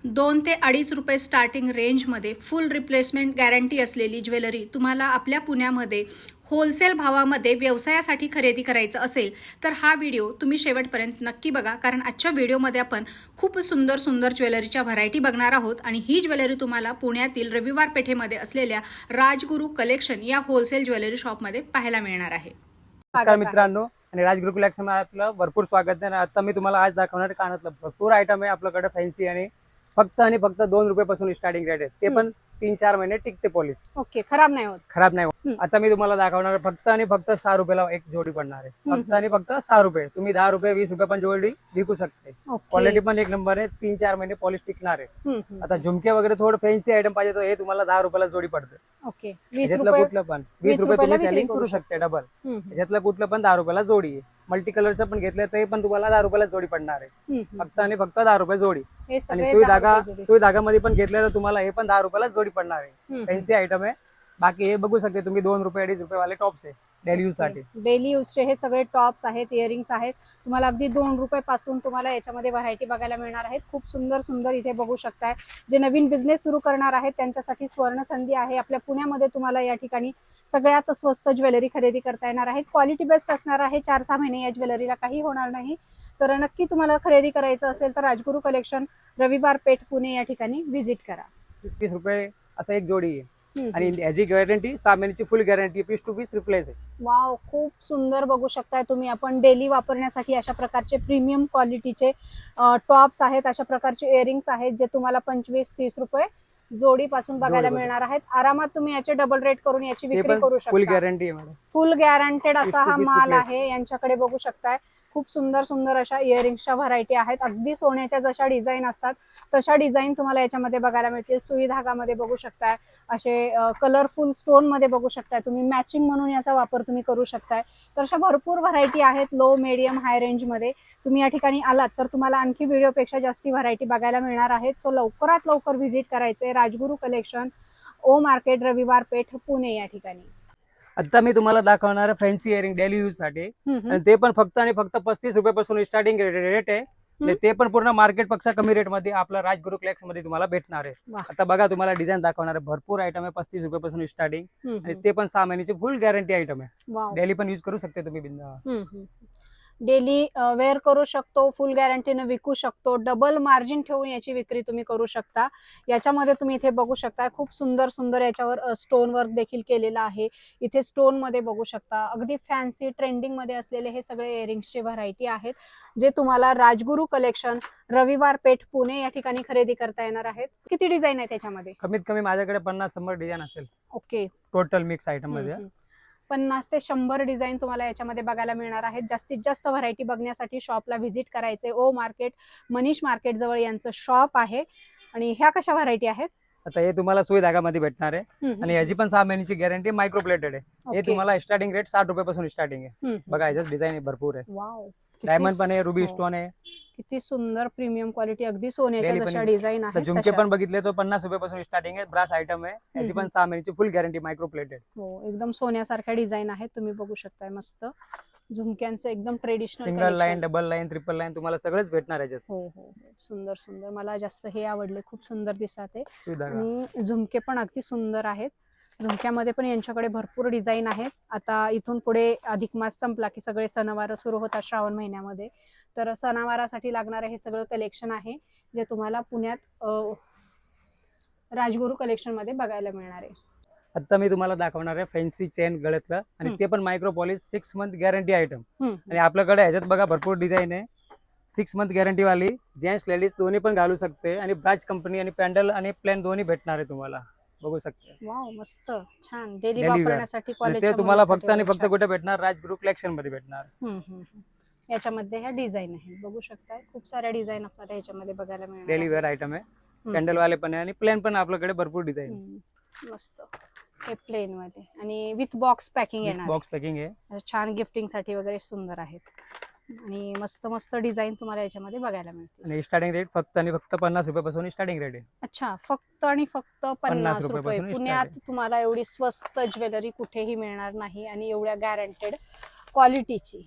2 ते 2.5 रुपये स्टार्टिंग रेंजमध्ये फुल रिप्लेसमेंट गॅरंटी असलेली ज्वेलरी तुम्हाला आपल्या पुण्यामध्ये होलसेल भावामध्ये व्यवसायासाठी खरेदी करायचं असेल तर हा व्हिडिओ तुम्ही शेवटपर्यंत नक्की बघा, कारण आजच्या व्हिडिओमध्ये आपण खूप सुंदर सुंदर ज्वेलरीच्या व्हरायटी बघणार आहोत आणि ही ज्वेलरी तुम्हाला पुण्यातील रविवार पेठेमध्ये असलेल्या राजगुरू कलेक्शन या होलसेल ज्वेलरी शॉपमध्ये पाहायला मिळणार आहे. नमस्कार मित्रांनो, आणि राजगुरू कलेक्शन मध्ये आपलं भरपूर स्वागत आहे. आता मी तुम्हाला आज दाखवणार कानातलं भरपूर आयटम आहे आपल्याकडे फॅन्सी, आणि फक्त 2 रुपयापासून स्टार्टिंग रेट आहे. ते पण 3-4 महिने टिकते पॉलिश. ओके, खराब नाही होत. आता मी तुम्हाला दाखवणार फक्त 6 रुपयाला एक जोडी पडणार आहे. फक्त 6 रुपये. तुम्ही 10 रुपये 20 रुपये पण जोडी विकू शकते. क्वालिटी पण एक नंबर आहे. 3-4 महिने पॉलिश टिकणार आहे. आता झुमके वगैरे थोडं फॅन्सी आयटम पाहिजे तर हे तुम्हाला 10 रुपयाला जोडी पडते. ओके, याच्यातलं कुठलं पण 20 रुपये तुम्ही सेलिंग करू शकते डबल. याच्यातलं कुठलं पण 10 रुपयाला जोडी आहे. मल्टी कलरचं पण घेतलं तर पण तुम्हाला 10 रुपयाला जोडी पडणार आहे. फक्त 10 रुपये जोडी. आणि सुई धागा मध्ये पण घेतलं तर तुम्हाला हे पण 10 रुपयाला जोडी पडणार आहे. फॅन्सी आयटम आहे. बाकी हे बघू शकते तुम्ही 2 रुपये 2.5 रुपये वाले टॉप्स आहे डेली यूज साठी. डेली यूजचे हे सगळे टॉप्स आहेत, इयरिंग्स आहेत. तुम्हाला अगदी 2 रुपये पासून तुम्हाला याच्यामध्ये व्हरायटी बघायला मिळणार आहेत. खूप सुंदर सुंदर इथे बघू शकताय. जे नवीन बिझनेस सुरू करणार आहेत त्यांच्यासाठी स्वर्ण संधी आहे. आपल्या पुण्यामध्ये तुम्हाला या ठिकाणी सगळ्यात स्वस्त ज्वेलरी खरेदी करता येणार आहे. क्वालिटी बेस्ट असणार आहे. 4-6 महिने या ज्वेलरीला काही होणार नाही. तर नक्की तुम्हाला खरेदी करायचं असेल तर राजगुरू कलेक्शन, रविवार पेठ, पुणे या ठिकाणी व्हिजिट करा. 30 रुपये असं एक जोडी आहे. आणि याची गॅरंटी 6 महिन्याची full guarantee, piece to piece replace आहे. वाव, खूप सुंदर बघू शकताय तुम्ही. आपण डेली वापरण्यासाठी अशा प्रकारचे प्रीमियम क्वालिटीचे टॉप्स आहेत. अशा प्रकारचे इयरिंग्स आहेत जे तुम्हाला 25-30 रुपये जोडी पासून बघायला मिळणार आहेत. आरामात तुम्ही याचे डबल रेट करून याची विक्री करू शकता. फुल गॅरंटी आहे मॅडम. फुल गॅरंटेड असा हा माल आहे. यांच्याकडे बघू शकताय खूप सुंदर सुंदर अशा इयरिंग्सच्या व्हरायटी आहेत. अगदी सोन्याच्या जशा डिझाईन असतात तशा डिझाईन तुम्हाला याच्यामध्ये बघायला मिळतील. सुई धागामध्ये बघू शकताय, असे कलरफुल स्टोन मध्ये बघू शकताय तुम्ही. मॅचिंग म्हणून याचा वापर तुम्ही करू शकताय. तर अशा भरपूर व्हरायटी आहेत. लो, मीडियम, हाय रेंज मध्ये तुम्ही या ठिकाणी आलात तर तुम्हाला आणखी व्हिडिओपेक्षा जास्ती व्हरायटी बघायला मिळणार आहेत. सो लवकरात लवकर व्हिजिट करायचंय राजगुरू कलेक्शन, ओ मार्केट, रविवार पेठ, पुणे या ठिकाणी. आता मी तुम्हाला दाखवणार आहे फॅन्सी इयरिंग डेली यूज साठी, आणि ते पण फक्त 35 रुपयापासून स्टार्टिंग रेट आहे. ते पण पूर्ण मार्केट पेक्षा कमी रेट मध्ये आपला राजगुरू कलेक्शन मध्ये तुम्हाला भेटणार आहे. आता बघा, तुम्हाला डिझाईन दाखवणार आहे. भरपूर आयटम आहे. 35 रुपयापासून स्टार्टिंग, आणि ते पण 6 महिन्याची फुल गॅरंटी आयटम आहे. डेली पण यूज करू शकते तुम्ही बिंदास. डेली वेअर करू शकतो. फुल गॅरंटीने विकू शकतो. डबल मार्जिन ठेवून याची विक्री तुम्ही करू शकता. याच्यामध्ये तुम्ही इथे बघू शकता खूप सुंदर सुंदर याच्यावर स्टोन वर्क देखील केलेलं आहे. इथे स्टोन मध्ये बघू शकता अगदी फॅन्सी ट्रेंडिंग मध्ये असलेले हे सगळे इयरिंग्सचे व्हरायटी आहेत जे तुम्हाला राजगुरू कलेक्शन, रविवार पेठ, पुणे या ठिकाणी खरेदी करता येणार आहेत. किती डिझाईन आहे त्याच्यामध्ये? कमीत कमी माझ्याकडे 50-100 डिझाईन असेल. ओके, टोटल मिक्स आयटम मध्ये 50 ते 100 डिझाईन तुम्हाला याच्यामध्ये बघायला मिळणार आहेत. जास्तीत जास्त व्हरायटी बघण्यासाठी शॉपला व्हिजिट करायचे. ओ मार्केट, मनीष मार्केट जवळ यांचं शॉप आहे. आणि ह्या कशा व्हरायटी आहेत? आता हे तुम्हाला सुई धागामध्ये भेटणार आहे, आणि याची पण 6 महिन्याची गॅरंटी, मायक्रो प्लेटेड आहे. हे तुम्हाला स्टार्टिंग रेट 60 रुपयापासून स्टार्टिंग आहे. बघा, याच्यात डिझाईन भरपूर आहे. वाव, डायमंड पण आहे, रुबी स्टोन आहे. किती सुंदर प्रीमियम क्वालिटी, अगदी सोन्याच्या जशा डिझाईन आहेत. झुमके पण बघितले तर 50 रुपयापासून स्टार्टिंग आहे. ब्रास आयटम आहे. याची पण 6 महिन्याची फुल गॅरंटी, मायक्रो प्लेटेड. हो, एकदम सोन्यासारख्या डिझाईन आहेत. तुम्ही बघू शकताय मस्त झुमक्यांचं एकदम traditional. Single line, double line, triple line तुम्हाला सगळंच भेटणार याच्यात. हो, सुंदर सुंदर. मला जास्त हे आवडले, खूप सुंदर दिसतात ते. आणि झुमके पण अगदी सुंदर आहेत. झुमक्यामध्ये पण यांच्याकडे भरपूर डिझाईन आहेत. आता इथून पुढे अधिक मास संपला की सगळे सणवार सुरू होतात श्रावण महिन्यामध्ये. तर सणावारासाठी लागणारे हे सगळं कलेक्शन आहे जे तुम्हाला पुण्यात राजगुरू कलेक्शन मध्ये बघायला मिळणार आहे. आता मी तुम्हाला दाखवणार आहे फॅन्सी चेन गळ्यातलं, आणि ते पण micro polish 6 month guarantee item. आणि आपल्याकडे ह्याच्यात बघा भरपूर डिझाईन आहे. 6 मंथ गॅरंटी वाली, जेंट्स लेडीज दोन्ही पण घालू शकते. आणि ब्राच कंपनी आणि पॅन्डल आणि प्लेन दोन्ही भेटणार आहे तुम्हाला. बघू शकते. वाव, मस्त छान. डेली वापरण्यासाठी, कॉलेज ते तुम्हाला फक्त आणि फक्त कुठे भेटणार? राजगुरू कलेक्शन मध्ये भेटणार. याच्यामध्ये ह्या डिझाईन आहे, बघू शकता खूप साऱ्या डिझाईन आपल्याला याच्यामध्ये बघायला मिळणार. डेली वेअर आयटम आहे. पॅन्डल वाले पण आहे, आणि प्लेन पण आपल्याकडे भरपूर डिझाईन. मस्त, हे प्लेन मध्ये आणि विथ बॉक्स पॅकिंग येणार. बॉक्स पॅकिंग आहे. छान गिफ्टिंग साठी वगैरे सुंदर आहेत. आणि मस्त मस्त डिझाईन तुम्हाला याच्यामध्ये बघायला मिळतील. आणि स्टार्टिंग रेट फक्त आणि फक्त 50 रुपयापासून स्टार्टिंग रेट आहे. अच्छा, फक्त आणि फक्त 50 रुपये. रुपये पुण्यात तुम्हाला एवढी स्वस्त ज्वेलरी कुठेही मिळणार नाही, आणि एवढ्या गॅरंटेड क्वालिटीची.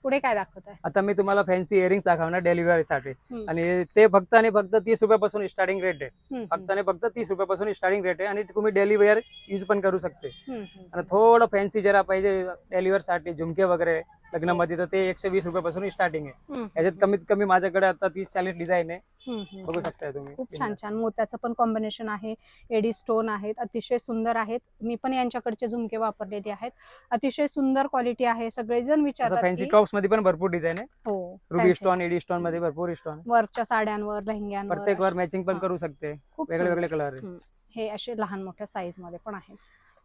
पुढे काय दाखवत आहे? आता मी तुम्हाला फॅन्सी इयरिंग्स दाखवणार डेलिव्हरी साठी आणि ते फक्त आणि फक्त 30 रुपयापासून स्टार्टिंग रेट आहे. फक्त आणि फक्त 30 रुपयापासून स्टार्टिंग रेट आहे आणि तुम्ही डेली वेअर यूज पण करू शकते. आणि थोडं फॅन्सी जरा पाहिजे डेलिव्हर साठी झुमके वगैरे लग्नामध्ये तर ते 120 रुपयापासून स्टार्टिंग आहे. याच्यात कमीत कमी माझ्याकडे आता 30-40 डिझाईन आहे, बघू शकता तुम्ही. खूप छान छान मोत्याचं पण कॉम्बिनेशन आहे, एडी स्टोन आहेत, अतिशय सुंदर आहेत. मी पण यांच्याकडचे झुमके वापरलेले आहेत, अतिशय सुंदर क्वालिटी आहे. सगळेजण विचारतात फॅन्सी टॉप्स मध्ये पण भरपूर डिझाईन आहे. हो, रुबी स्टोन, एडी स्टोन मध्ये भरपूर स्टोन, वर्कच्या साड्यांवर, लेहंग्यांवर प्रत्येक वर मॅचिंग पण करू शकते. खूप वेगळे वेगळे कलर आहे. हे असे लहान मोठ्या साईज मध्ये पण आहेत.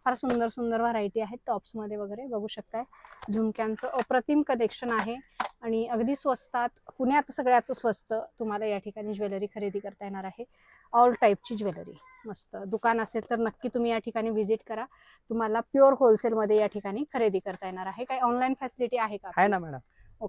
फार सुंदर सुंदर व्हरायटी आहेत टॉप्स मध्ये वगैरे, बघू शकताय. झुमक्यांचं अप्रतिम कलेक्शन आहे आणि अगदी स्वस्तात, पुण्यात सगळ्यात स्वस्त तुम्हाला या ठिकाणी ज्वेलरी खरेदी करता येणार आहे. ऑल टाईपची ज्वेलरी मस्त. दुकान असेल तर नक्की तुम्ही या ठिकाणी व्हिजिट करा. तुम्हाला प्युअर होलसेल मध्ये या ठिकाणी खरेदी करता येणार आहे. काही ऑनलाईन फॅसिलिटी आहे का? आहे ना मॅडम.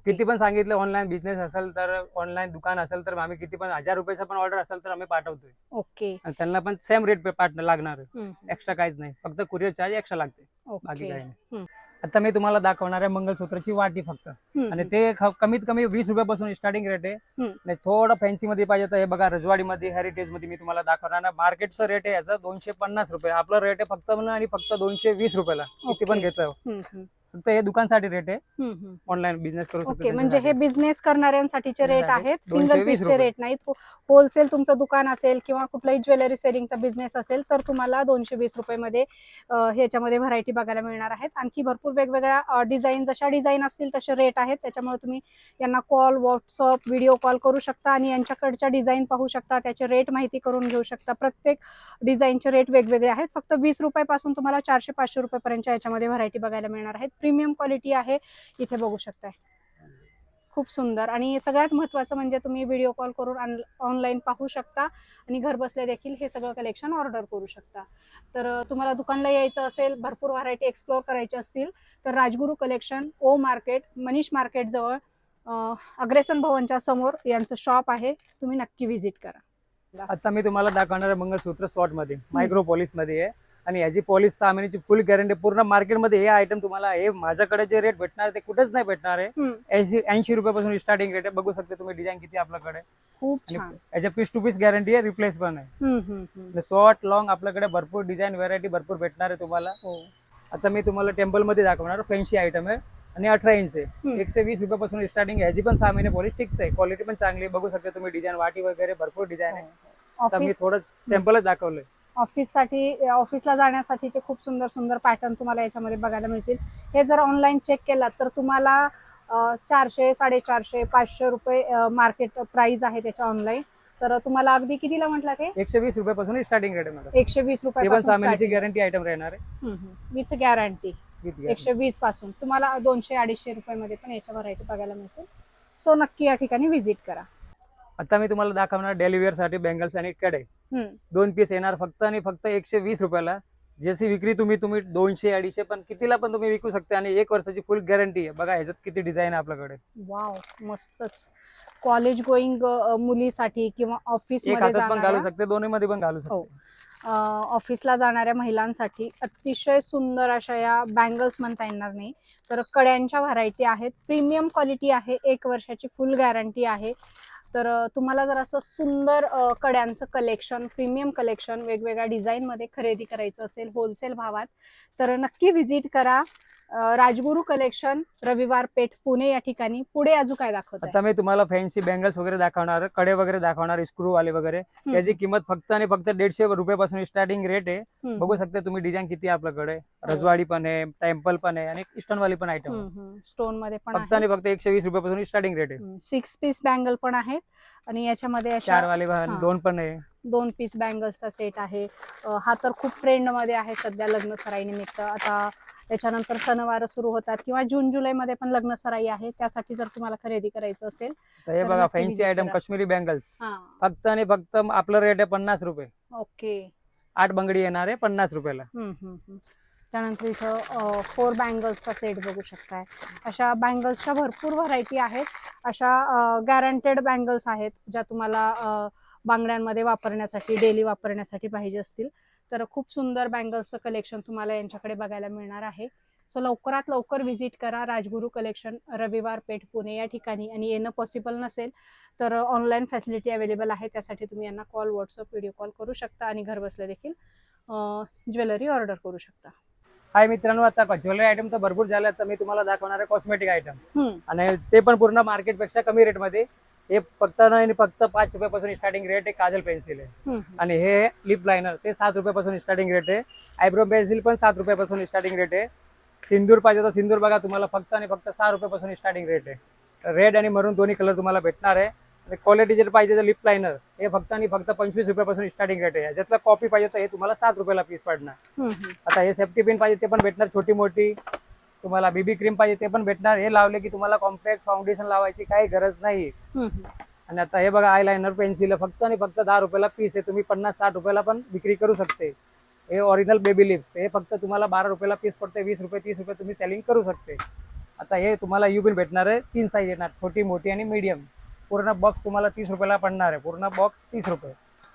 किती पण सांगितलं, ऑनलाईन बिझनेस असेल तर, ऑनलाईन दुकान असेल तर आम्ही किती पण 1000 रुपयाचा पण ऑर्डर असेल तर आम्ही पाठवतोय. ओके. आणि त्यांना पण सेम रेट पाठवणं लागणार आहे, एक्स्ट्रा काहीच नाही. फक्त कुरिअर चार्ज एक्स्ट्रा लागते, बाकी काही नाही. आता मी तुम्हाला दाखवणार आहे मंगलसूत्राची वाटी फक्त, आणि ते कमीत कमी 20 रुपयापासून स्टार्टिंग रेट आहे. नाही थोडं फॅन्सी मध्ये पाहिजे तर हे बघा, रजवाडी मध्ये, हेरिटेज मध्ये मी तुम्हाला दाखवणार. मार्केटचा रेट आहे याचा 250 रुपये, आपला रेट आहे फक्त आणि फक्त 220 रुपयाला. किती पण घेतो, फक्त हे दुकानसाठी रेट आहे. ऑनलाईन बिझनेस करू शकतो. म्हणजे हे बिझनेस करणाऱ्यांसाठीचे रेट आहेत, सिंगल पीसचे रेट नाहीत. होलसेल तुमचं दुकान असेल किंवा कुठलाही ज्वेलरी सेलिंगचा बिझनेस असेल तर तुम्हाला 220 रुपये मध्ये ह्याच्यामध्ये व्हरायटी बघायला मिळणार आहेत. आणखी भरपूर वेगवेगळ्या डिझाईन, जशा डिझाईन असतील तसे रेट आहेत. त्याच्यामुळे तुम्ही यांना कॉल, व्हॉट्सअप, व्हिडिओ कॉल करू शकता आणि यांच्याकडच्या डिझाईन पाहू शकता, त्याचे रेट माहिती करून घेऊ शकता. प्रत्येक डिझाईनचे रेट वेगवेगळे आहेत. फक्त 20 रुपयापासून तुम्हाला 400-500 रुपयापर्यंत याच्यामध्ये व्हरायटी बघायला मिळणार आहेत. प्रीमियम क्वालिटी आहे, इथे बघू शकताय. खूप सुंदर. आणि सगळ्यात महत्त्वाचं म्हणजे तुम्ही व्हिडिओ कॉल करून ऑनलाईन पाहू शकता आणि घर बसल्या देखील हे सगळं कलेक्शन ऑर्डर करू शकता. तर तुम्हाला दुकानला यायचं असेल, भरपूर व्हरायटी एक्सप्लोर करायची असतील तर राजगुरू कलेक्शन, ओ मार्केट, मनीष मार्केट जवळ, अग्रेसन भवनच्या समोर यांचं शॉप आहे. तुम्ही नक्की व्हिजिट करा. आता मी तुम्हाला दाखवणार आहे मंगलसूत्र शॉर्ट मध्ये, मायक्रो पॉलिश मध्ये आहे. आणि याची पॉलिश 6 महिन्याची फुल गॅरंटी. पूर्ण मार्केटमध्ये हे आयटम तुम्हाला, हे माझ्याकडे जे रेट भेटणार ते कुठेच नाही भेटणार आहे. 80 रुपयापासून स्टार्टिंग रेट आहे. बघू शकते तुम्ही डिझाईन किती आपल्याकडे. खूप छान. याच्या पीस टू पीस गॅरंटी आहे, रिप्लेस पण आहे. शॉर्ट लॉंग आपल्याकडे भरपूर डिझाईन, व्हरायटी भरपूर भेटणार आहे तुम्हाला. आता मी तुम्हाला टेम्पल मध्ये दाखवणार. फॅन्सी आयटम आहे आणि 18 इंच आहे. 120 रुपयापासून स्टार्टिंग आहे. ह्याची पण 6 महिने पॉलिश टिकते. क्वालिटी पण चांगली आहे, बघू शकता तुम्ही. डिझाईन वाटी वगैरे भरपूर डिझाईन आहे. आता मी थोडं सॅम्पलच दाखवलंय. ऑफिसला जाण्यासाठीचे खूप सुंदर सुंदर पॅटर्न तुम्हाला याच्यामध्ये बघायला मिळतील. हे जर ऑनलाईन चेक केलात तर तुम्हाला 400, 450, 500 रुपये मार्केट प्राइस आहे त्याच्या ऑनलाईन. तर तुम्हाला अगदी कितीला म्हटलं ते? 120 रुपयापासून स्टार्टिंग रेट आहे मॅडम. 120 रुपये गॅरंटी आयटम राहणार आहे, विथ गॅरंटी. 120 पासून तुम्हाला 200-250 रुपयामध्ये पण याच्या व्हरायटी बघायला मिळतील. सो नक्की या ठिकाणी व्हिजिट करा. आता मी तुम्हाला दाखवणार डेली वेअर साठी बँगल्स आणि कडे. 2 पीस येणार फक्त आणि फक्त 120 रुपयाला. जशी विक्री तुम्ही 200-250 पण कितीला पण तुम्ही विकू शकता आणि 1 वर्षाची फुल गॅरंटी आहे. बघा ह्याच्यात किती डिझाईन आहे आपल्याकडे. वाव, मस्तच. कॉलेज गोईंग मुलीसाठी किंवा ऑफिस मध्ये पण घालू शकते, दोन्ही मध्ये पण घालू शकते. ऑफिसला जाणाऱ्या महिलांसाठी अतिशय सुंदर अशा या बँगल्स म्हणता येणार नाही तर कड्यांच्या व्हरायटी आहेत. प्रीमियम क्वालिटी आहे, 1 वर्षाची फुल गॅरंटी आहे. तर तुम्हाला जर असं सुंदर कड्यांचं कलेक्शन, प्रीमियम कलेक्शन वेगवेगळ्या डिझाईन मध्ये खरेदी करायचं असेल होलसेल भावात तर नक्की व्हिजिट करा. राजगुरू कलेक्शन, रविवार पेठ, पुणे या ठिकाणी. पुढे अजून काय दाखवत? आता मी तुम्हाला फॅन्सी बँगल्स वगैरे दाखवणार, कडे वगैरे दाखवणार, स्क्रू वाले वगैरे. याची किंमत फक्त आणि फक्त 150 रुपयापासून स्टार्टिंग रेट आहे. बघू शकता तुम्ही डिझाईन किती आपल्याकडे. रजवाडी पण आहे, टेम्पल पण आहे आणि स्टोन वाली पण आयटम. स्टोन मध्ये पण फक्त आणि फक्त 120 रुपयापासून स्टार्टिंग रेट आहे. 6 पीस बँगल पण आहेत आणि याच्यामध्ये 4 वाले 2 पण आहे. 2 पीस बँगल्सचा सेट आहे. हा तर खूप ट्रेंड मध्ये आहे सध्या लग्न सराई निमित्त. आता त्याच्यानंतर सणवार सुरू होतात किंवा जून जुलै मध्ये पण लग्न सराई आहे. त्यासाठी जर तुम्हाला खरेदी करायचं असेल तर हे बघा फॅन्सी आयटम, काश्मीरी बँगल्स. फक्त आणि फक्त आपलं रेट आहे 50 रुपये. ओके. 8 बंगडी येणार आहे 50 रुपयाला. त्यानंतर इथं 4 बँगल्सचा सेट बघू शकताय. अशा बँगल्सच्या भरपूर व्हरायटी आहेत. अशा गॅरंटेड बँगल्स आहेत ज्या तुम्हाला बांगड्यांमध्ये वापरण्यासाठी, डेली वापरण्यासाठी पाहिजे असतील तर खूप सुंदर बँगल्सचं कलेक्शन तुम्हाला यांच्याकडे बघायला मिळणार आहे. सो लवकरात लवकर व्हिजिट करा राजगुरू कलेक्शन, रविवार पेठ पुणे या ठिकाणी. आणि येणं पॉसिबल नसेल तर ऑनलाईन फॅसिलिटी अवेलेबल आहे, त्यासाठी तुम्ही यांना कॉल, व्हॉट्सअप, व्हिडिओ कॉल करू शकता आणि घर बसल्या देखील ज्वेलरी ऑर्डर करू शकता. हाय मित्रांनो, आता ज्वेलरी आयटम तर भरपूर झाले, तर मी तुम्हाला दाखवणार आहे कॉस्मेटिक आयटम, आणि ते पण पूर्ण मार्केटपेक्षा कमी रेटमध्ये. हे फक्त नाही, फक्त 5 रुपयापासून स्टार्टिंग रेट आहे. काजल पेन्सिल आहे, आणि हे लिप लायनर ते 7 रुपयापासून स्टार्टिंग रेट आहे. आयब्रो पेन्सिल पण 7 रुपयापासून स्टार्टिंग रेट आहे. सिंदूर पाहिजे तर सिंदूर बघा, तुम्हाला फक्त आणि फक्त 6 रुपयापासून स्टार्टिंग रेट आहे. रेड आणि मरून दोन्ही कलर तुम्हाला भेटणार आहे. आणि क्वालिटी जर पाहिजे तर लिप लायनर हे फक्त आणि फक्त 25 रुपयापासून स्टार्टिंग रेट आहे. याच्यातला कॉपी पाहिजे तर हे तुम्हाला 7 रुपयाला पीस पडणार. आता हे सेफ्टी पिन पाहिजे ते पण भेटणार, छोटी मोठी. तुम्हाला बीबी क्रीम पाहिजे ते पण भेटणार. हे लावले की तुम्हाला कॉम्पॅक्ट फाउंडेशन लावायची काही गरज नाही. आणि आता हे बघा, आय लायनर पेन्सिल फक्त आणि फक्त 10 रुपयाला पीस आहे. तुम्ही 50-60 रुपयाला पण विक्री करू शकते. हे ओरिजिनल बेबी लिप्स हे फक्त तुम्हाला 12 रुपयाला पीस पडते. 20 रुपये 30 रुपये तुम्ही सेलिंग करू शकते. आता हे तुम्हाला यू पिन भेटणार आहे, 3 साईज येणार, छोटी मोठी आणि मीडियम. पूर्ण बॉक्स तुम्हाला 30 रुपयाला पडणार आहे. पूर्ण बॉक्स 30 रुपये.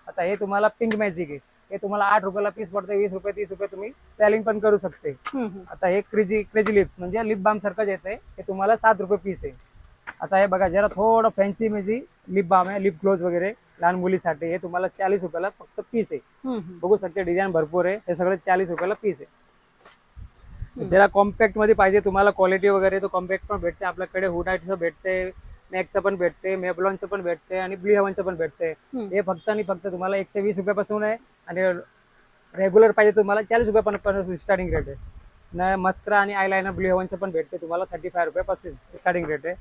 आता हे तुम्हाला पिंक मॅजिक आहे, हे तुम्हाला 8 रुपयाला पीस पडते. 20 रुपये 30 रुपये तुम्ही सेलिंग पण करू शकते. आता हे क्रेजी लिप्स म्हणजे लिप बाम सारखं येते, हे तुम्हाला 7 रुपये पीस आहे. आता हे बघा, जरा थोडं फॅन्सी म्हणजे लिप बाम आहे, लिप ग्लोज वगैरे लहान मुलीसाठी. हे तुम्हाला 40 रुपयाला फक्त पीस आहे. बघू शकते, डिझाईन भरपूर आहे. हे सगळे 40 रुपयाला पीस आहे. जरा कॉम्पॅक्ट मध्ये पाहिजे तुम्हाला क्वालिटी वगैरे, तो कॉम्पॅक्ट पण भेटते आपल्याकडे. हुडाईटचं भेटते, मॅकचं पण भेटते, मेबलॉनचं पण भेटते आणि ब्लू हेवनचं पण भेटते. हे फक्त आणि फक्त तुम्हाला 120 रुपयापासून आहे. आणि रेग्युलर पाहिजे तुम्हाला 40 रुपयापासून स्टार्टिंग रेट आहे. मस्करा आणि आयलायनर ब्लू हेवनचं पण भेटते तुम्हाला 35 रुपयापासून स्टार्टिंग रेट आहे.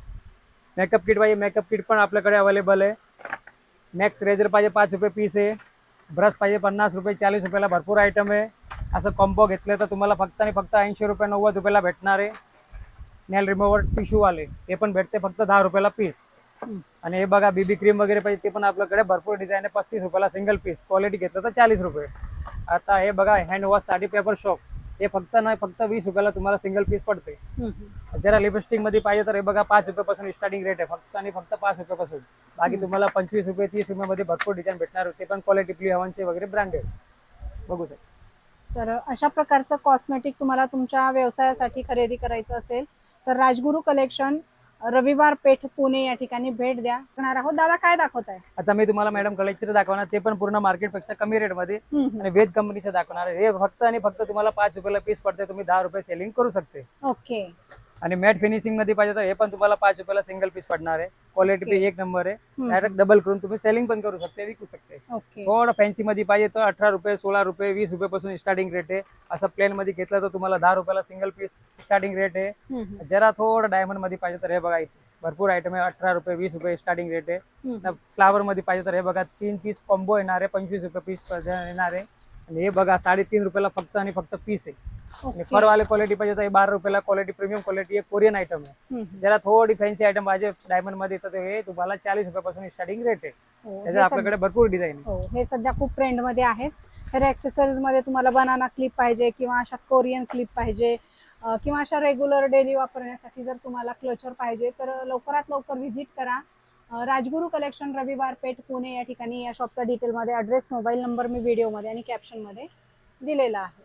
मेकअप किट पाहिजे, मेकअप किट पण आपल्याकडे अवेलेबल आहे. मॅक्स रेझर पाहिजे 5 रुपये पीस आहे. ब्रश पाहिजे 50 रुपये, 40 रुपयाला भरपूर आयटम आहे. असं कॉम्बो घेतलं तर तुम्हाला फक्त आणि फक्त 80 रुपये 90 रुपयाला भेटणार आहे. नेल रिमूव्हर टिश्यू वाले हे पण भेटते फक्त 10 रुपयाला पीस. आणि हे बघा, बीबी क्रीम वगैरे पाहिजे ते पण आपल्याकडे भरपूर डिझाईन आहे. 35 रुपयाला सिंगल पीस. क्वालिटी घेतलं तर 40 रुपये. आता हे बघा, हँड वॉश साठी पेपर शॉप हे फक्त नाही फक्त 20 रुपयाला तुम्हाला सिंगल पीस पडते. जरा लिपस्टिक मध्ये पाहिजे तर हे बघा, 5 रुपयापासून स्टार्टिंग रेट आहे. फक्त आणि फक्त 5 रुपयापासून. बाकी तुम्हाला 25 रुपये 30 रुपयामध्ये भरपूर डिझाईन भेटणार होते, पण क्वालिटी ब्लू हेवनचे वगैरे ब्रँडेड बघू शकता. तर अशा प्रकारचं कॉस्मेटिक तुम्हाला तुमच्या व्यवसायासाठी खरेदी करायचं असेल तर राजगुरू कलेक्शन, रविवार पेठ पुणे या ठिकाणी भेट द्या. आहोत दादा, काय दाखवताय? आता मी तुम्हाला मॅडम कलेक्शन दाखवणार, ते पण पूर्ण मार्केटपेक्षा कमी रेट मध्ये आणि वेद कंपनीचं दाखवणार. हे फक्त आणि फक्त तुम्हाला 5 रुपयाला पीस पडते. तुम्ही 10 रुपये सेलिंग करू शकते. ओके. आणि मॅट फिनिशिंग मध्ये पाहिजे तर हे पण तुम्हाला 5 रुपयाला सिंगल पीस पडणार आहे. क्वालिटी एक नंबर आहे. डायरेक्ट डबल करून तुम्ही सेलिंग पण करू शकते, विकू शकते. थोडं फॅन्सी मध्ये पाहिजे तर 18 रुपये 16 रुपये 20 रुपयापासून स्टार्टिंग रेट आहे. असं प्लेन मध्ये घेतलं तर तुम्हाला 10 रुपयाला सिंगल पीस स्टार्टिंग रेट आहे. जरा थोडं डायमंड मध्ये पाहिजे तर हे बघा, भरपूर आयटम आहे. 18 रुपये 20 रुपये स्टार्टिंग रेट आहे. फ्लावर मध्ये पाहिजे तर हे बघा, 3 पीस कॉम्बो येणार आहे. 25 रुपये पीस येणार आहे. आणि हे बघा, 3.5 रुपयाला फक्त आणि फक्त पीस आहे. आणि फरवाले क्वालिटी पाहिजे तर 12 रुपयाला क्वालिटी, प्रीमियम क्वालिटी, एक कोरियन आयटम आहे. जरा थोडी फॅन्सी आयटम पाहिजे डायमंड मध्ये तर हे तुम्हाला 40 रुपयापासून स्टार्टिंग रेट आहे. त्याच्यात आपल्याकडे भरपूर डिझाईन आहे. हे सध्या खूप ट्रेंड मध्ये आहेत. तर ऍक्सेसरीज मध्ये तुम्हाला बनाना क्लिप पाहिजे किंवा अशा कोरियन क्लिप पाहिजे किंवा अशा रेग्युलर डेली वापरण्यासाठी जर तुम्हाला क्लचर पाहिजे तर लवकरात लवकर व्हिजिट करा. राजगुरू कलेक्शन, रविवार पेठ पुणे या ठिकाणी. या शॉपचा डिटेलमध्ये ॲड्रेस, मोबाईल नंबर मी व्हिडिओमध्ये आणि कॅप्शनमध्ये दिलेला आहे.